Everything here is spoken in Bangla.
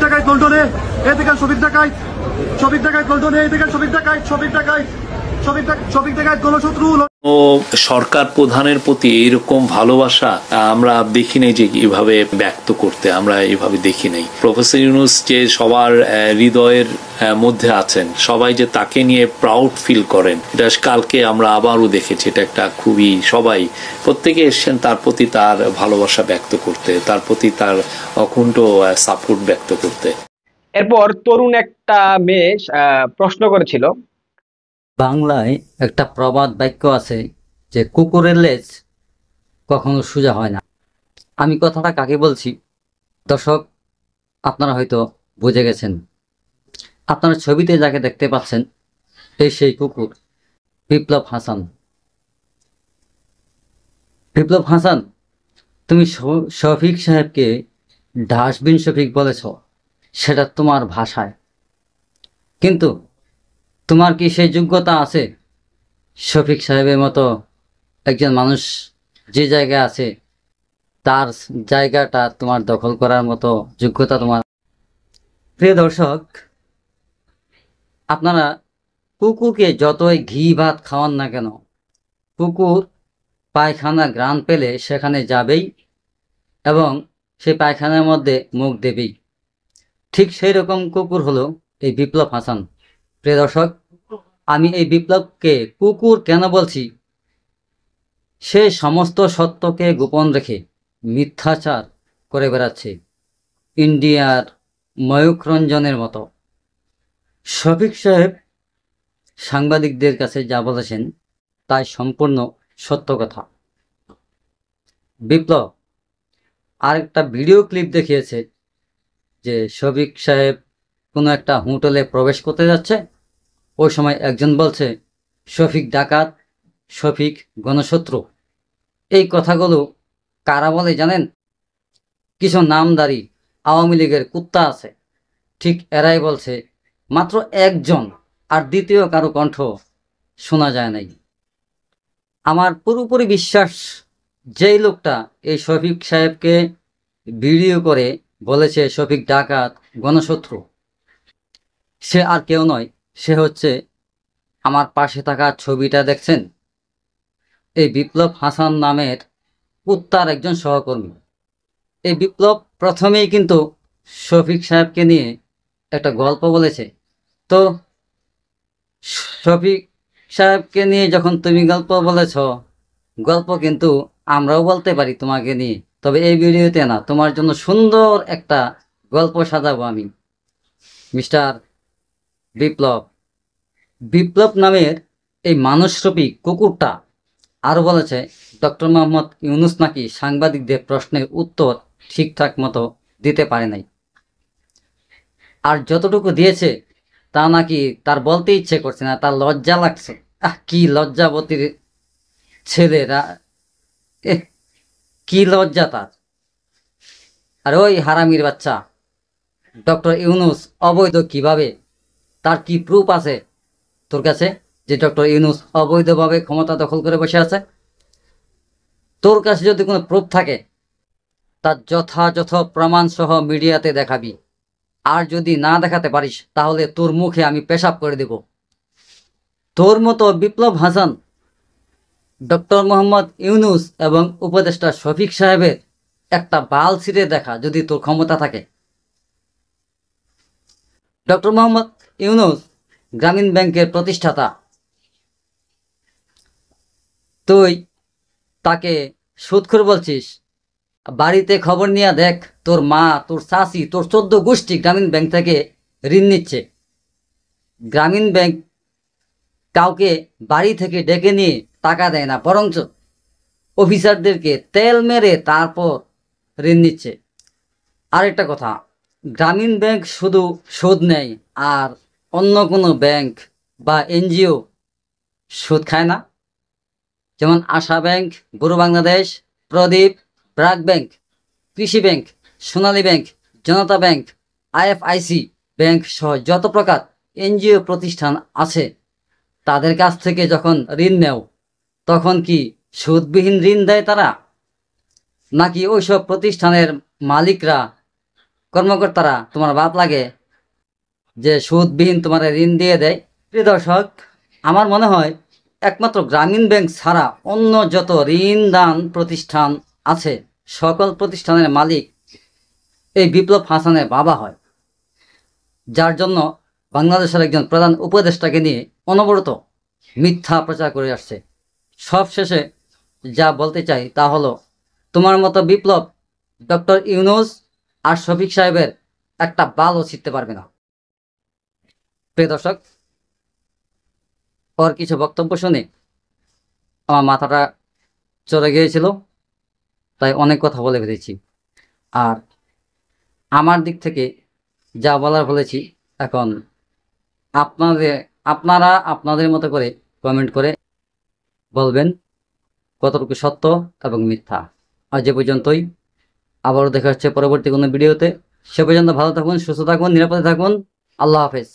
ডাকাইত লন্ডনে, এদিকে শফিক ডাকাইত, শফিক ডাকাইত লন্ডনে, এদিকে শফিক ডাকাইত, শফিক ডাকাইত, শফিক ডাকাইত গণশত্রু। ও সরকার প্রধানের প্রতি এইরকম ভালোবাসা আমরা দেখি নাই, যে এভাবে ব্যক্ত করতে আমরা এইভাবে দেখি নাই। প্রফেসর ইউনূস যে সবার হৃদয়ের মধ্যে আছেন, সবাই যে তাকে নিয়ে প্রাউড ফিল করেন, এটা কালকে আমরা আবারও দেখেছি। এটা একটা খুবই, সবাই প্রত্যেকে এসছেন তার প্রতি তার ভালোবাসা ব্যক্ত করতে, তার প্রতি তার অকুণ্ঠ সাপোর্ট ব্যক্ত করতে। এরপর তরুণ একটা মেয়ে প্রশ্ন করেছিল, বাংলায় একটা প্রবাদ বাক্য আছে যে কুকুরের লেজ কখনো সোজা হয় না। আমি কথাটা কাকে বলছি দর্শক আপনারা হয়তো বুঝে গেছেন। আপনারা ছবিতে যাকে দেখতে পাচ্ছেন এই সেই কুকুর বিপ্লব হাসান। বিপ্লব হাসান, তুমি শফিক সাহেবকে ডাস্টবিন শফিক বলেছ, সেটা তোমার ভাষায়, কিন্তু তোমার কি সেই যোগ্যতা আছে শফিক সাহেবের মতো একজন মানুষ যে জায়গায় আছে তার জায়গাটা তোমার দখল করার মতো যোগ্যতা তোমার? প্রিয় দর্শক, আপনারা কুকুরকে যতই ঘি ভাত খাওয়ান না কেন, কুকুর পায়খানা ঘ্রাণ পেলে সেখানে যাবেই এবং সেই পায়খানার মধ্যে মুখ দেবেই। ঠিক সেই রকম কুকুর হলো এই বিপ্লব হাসান। প্রিয় দর্শক, আমি এই বিপ্লবকে কুকুর কেন বলছি? সে সমস্ত সত্যকে গোপন রেখে মিথ্যাচার করে বেড়াচ্ছে ইন্ডিয়ার ময়ূখ রঞ্জনের মতো। শফিক সাহেব সাংবাদিকদের কাছে যা বলেছেন তাই সম্পূর্ণ সত্য কথা। বিপ্লব আরেকটা ভিডিও ক্লিপ দেখিয়েছে যে শফিক সাহেব কোনো একটা হোটেলে প্রবেশ করতে যাচ্ছে, ওই সময় একজন বলছে শফিক ডাকাত, শফিক গণশত্রু। এই কথাগুলো কারা বলে জানেন? কিছু নামদারি আওয়ামী লীগের কুত্তা আছে, ঠিক এরাই বলছে। মাত্র একজন, আর দ্বিতীয় কারো কণ্ঠ শোনা যায় নাই। আমার পুরোপুরি বিশ্বাস যেই লোকটা এই শফিক সাহেবকে ভিডিও করে বলেছে শফিক ডাকাত, গণশত্রু, সে আর কেউ নয়, সে হচ্ছে আমার পাশে থাকা ছবিটা দেখছেন এই বিপ্লব হাসান নামের কুত্তার একজন সহকর্মী। এই বিপ্লব প্রথমেই কিন্তু শফিক সাহেবকে নিয়ে একটা গল্প বলেছে। তো শফিক সাহেবকে নিয়ে যখন তুমি গল্প বলেছ, গল্প কিন্তু আমরাও বলতে পারি তোমাকে নিয়ে, তবে এই ভিডিওতে না। তোমার জন্য সুন্দর একটা গল্প সাজাবো আমি। মিস্টার বিপ্লব, বিপ্লব নামের এই মানুষরূপী কুকুরটা আরও বলেছে ডক্টর মোহাম্মদ ইউনূস নাকি সাংবাদিকদের প্রশ্নের উত্তর ঠিকঠাক মতো দিতে পারে নাই, আর যতটুকু দিয়েছে তা নাকি তার বলতে ইচ্ছে করছে না, তার লজ্জা লাগছে। কি লজ্জাবতীর ছেলেরা, কি লজ্জা তার। আর ওই হারামির বাচ্চা ডক্টর ইউনূস অবৈধ কিভাবে, তার কি প্রুফ আছে তোর কাছে যে ডক্টর ইউনূস অবৈধভাবে ক্ষমতা দখল করে বসে আছে? তোর কাছে যদি কোনো প্রুফ থাকে তার যথাযথ প্রমাণ সহ মিডিয়াতে দেখাবি, আর যদি না দেখাতে পারিস তাহলে তোর মুখে আমি পেশাব করে দেব। তোর মতো বিপ্লব হাসান, ডক্টর মোহাম্মদ ইউনূস এবং উপদেষ্টা শফিক সাহেবের একটা বাল ছিঁড়ে দেখা যদি তোর ক্ষমতা থাকে। ডক্টর মোহাম্মদ ইউনূস গ্রামীণ ব্যাংকের প্রতিষ্ঠাতা, তুই তাকে সুদখোর বলছিস। বাড়িতে খবর নিয়ে দেখ, তোর মা, তোর চাচি, তোর 14 গোষ্ঠী গ্রামীণ ব্যাংক থেকে ঋণ নিচ্ছে। গ্রামীণ ব্যাংক কাউকে বাড়ি থেকে ডেকে নিয়ে টাকা দেয় না, বরঞ্চ অফিসারদেরকে তেল মেরে তারপর ঋণ নিচ্ছে। আরেকটা কথা, গ্রামীণ ব্যাংক শুধু সুদ নেয়, আর অন্য কোনো ব্যাংক বা এনজিও সুদ খায় না। যেমন আশা ব্যাংক, বুড়ো বাংলাদেশ, প্রদীপ, ব্র্যাক ব্যাংক, কৃষি ব্যাংক, সোনালী ব্যাংক, জনতা ব্যাংক, আইএফআইসি ব্যাংক সহ যত প্রকার এনজিও প্রতিষ্ঠান আছে, তাদের কাছ থেকে যখন ঋণ নেও তখন কি সুদবিহীন ঋণ দেয় তারা, নাকি ওইসব প্রতিষ্ঠানের মালিকরা কর্মকর্তারা তোমার বাপ লাগে, যে সুদবিহীন তোমার ঋণ দিয়ে দেয়। প্রিয় দর্শক, আমার মনে হয় একমাত্র গ্রামীণ ব্যাংক ছাড়া অন্য যত ঋণ দান প্রতিষ্ঠান আছে, সকল প্রতিষ্ঠানের মালিক এই বিপ্লব হাসানের বাবা হয়, যার জন্য বাংলাদেশের একজন প্রধান উপদেষ্টাকে নিয়ে অনবরত মিথ্যা প্রচার করে আসছে। সব শেষে যা বলতে চাই তা হলো, তোমার মতো বিপ্লব ডক্টর ইউনূস আর শফিক সাহেবের একটা বালও ছিঁড়তে পারবে না। প্রিয় দর্শক, ওর কিছু বক্তব্য শুনে আমার মাথাটা চড়ে গিয়েছিল, তাই অনেক কথা বলে ফেলেছি। আর আমার দিক থেকে যা বলার বলেছি, এখন আপনারা আপনাদের মতো করে কমেন্ট করে বলবেন কতটুকু সত্য এবং মিথ্যা। আজ এ পর্যন্তই, আবারও দেখা হচ্ছে পরবর্তী কোনো ভিডিওতে। সে পর্যন্ত ভালো থাকুন, সুস্থ থাকুন, নিরাপদে থাকুন। আল্লাহ হাফেজ।